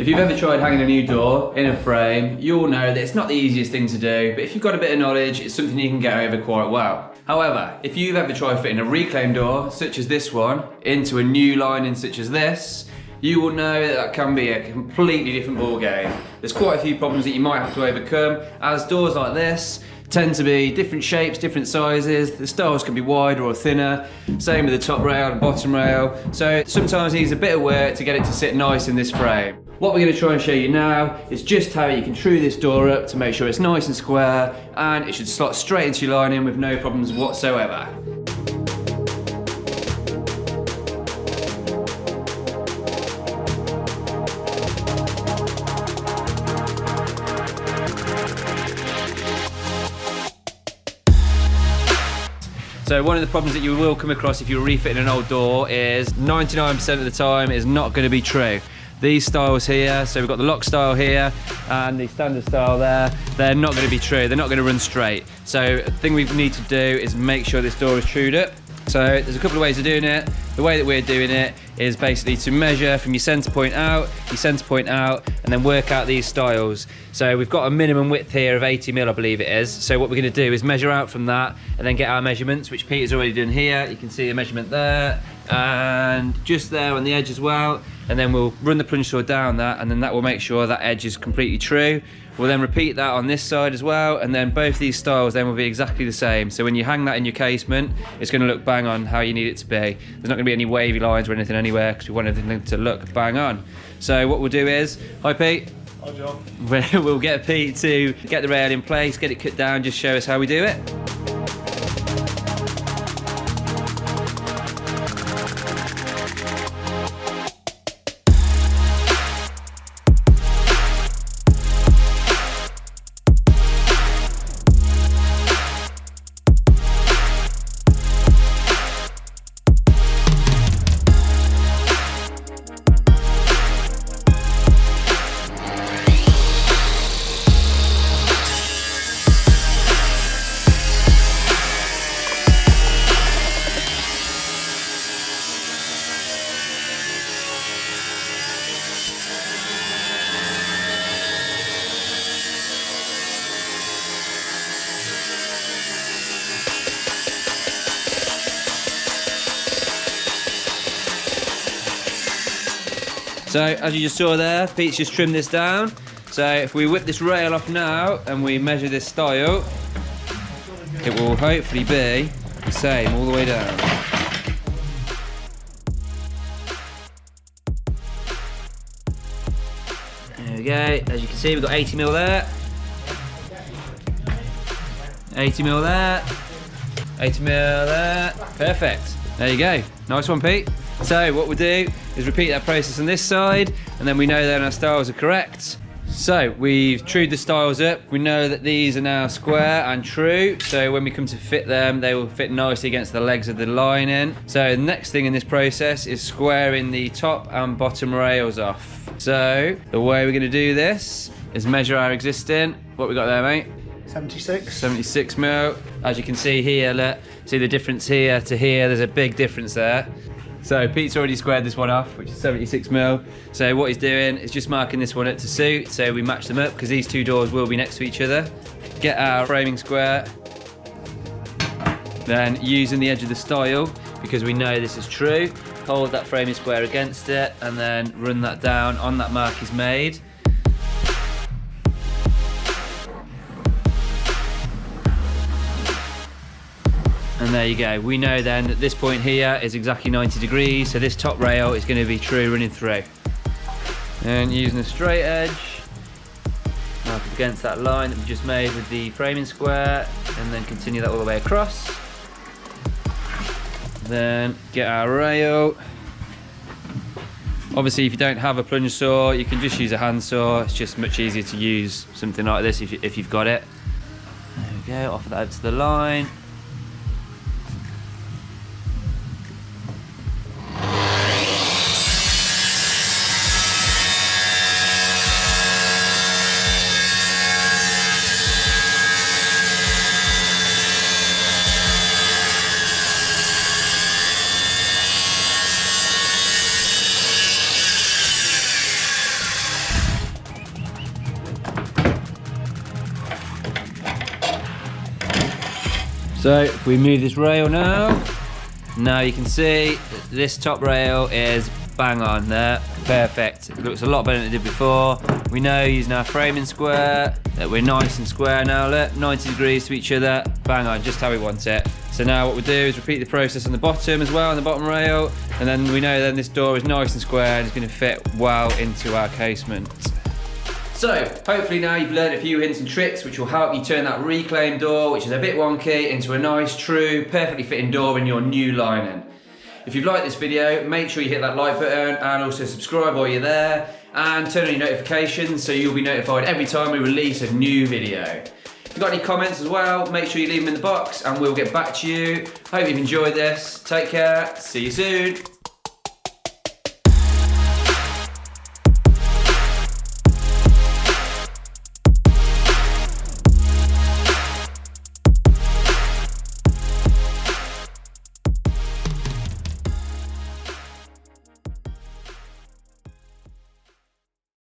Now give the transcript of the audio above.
If you've ever tried hanging a new door in a frame, you'll know that it's not the easiest thing to do, but if you've got a bit of knowledge, it's something you can get over quite well. However, if you've ever tried fitting a reclaim door, such as this one, into a new lining such as this, you will know that that can be a completely different ball game. There's quite a few problems that you might have to overcome, as doors like this tend to be different shapes, different sizes. The styles can be wider or thinner. Same with the top rail and bottom rail. So sometimes it needs a bit of work to get it to sit nice in this frame. What we're going to try and show you now is just how you can true this door up to make sure it's nice and square, and it should slot straight into your lining with no problems whatsoever. So one of the problems that you will come across if you're refitting an old door is 99% of the time it's not going to be true. These styles here, so we've got the lock style here and the standard style there, they're not going to be true, they're not going to run straight. So the thing we need to do is make sure this door is trued up. So there's a couple of ways of doing it. The way that we're doing it is basically to measure from your centre point out, and then work out these styles. So we've got a minimum width here of 80mm, I believe it is. So what we're going to do is measure out from that and then get our measurements, which Peter's already done here. You can see a measurement there and just there on the edge as well. And then we'll run the plunge saw down that, and then that will make sure that edge is completely true. We'll then repeat that on this side as well, and then both these styles then will be exactly the same. So when you hang that in your casement, it's going to look bang on how you need it to be. There's not going to be any wavy lines or anything anywhere, because we want everything to look bang on. So what we'll do is, hi Pete. Hi John. We'll get Pete to get the rail in place, get it cut down, just show us how we do it. So as you just saw there, Pete's just trimmed this down. So if we whip this rail off now and we measure this style, it will hopefully be the same all the way down. There we go. As you can see, we've got 80mm there. 80mm there. 80mm there. Perfect. There you go. Nice one, Pete. So what we'll do is repeat that process on this side, and then we know that our styles are correct. So we've trued the styles up. We know that these are now square and true. So when we come to fit them, they will fit nicely against the legs of the lining. So the next thing in this process is squaring the top and bottom rails off. So the way we're going to do this is measure our existing. What we got there, mate? 76. 76mm. As you can see here, look, see the difference here to here. There's a big difference there. So Pete's already squared this one off, which is 76mm. So what he's doing is just marking this one up to suit, so we match them up, because these two doors will be next to each other. Get our framing square, then using the edge of the style, because we know this is true, hold that framing square against it, and then run that down on that mark he's made. And there you go. We know then that this point here is exactly 90 degrees, so this top rail is going to be true running through. And using a straight edge, mark it against that line that we just made with the framing square, and then continue that all the way across. Then get our rail. Obviously, if you don't have a plunge saw, you can just use a hand saw. It's just much easier to use something like this if you've got it. There we go, offer that out to the line. So if we move this rail now you can see this top rail is bang on there, perfect. It looks a lot better than it did before. We know using our framing square that we're nice and square now, look, 90 degrees to each other, bang on, just how we want it. So now what we'll do is repeat the process on the bottom as well, on the bottom rail, and then we know then this door is nice and square and it's going to fit well into our casement. So, hopefully now you've learned a few hints and tricks which will help you turn that reclaimed door, which is a bit wonky, into a nice, true, perfectly fitting door in your new lining. If you've liked this video, make sure you hit that like button and also subscribe while you're there and turn on your notifications so you'll be notified every time we release a new video. If you've got any comments as well, make sure you leave them in the box and we'll get back to you. Hope you've enjoyed this. Take care. See you soon.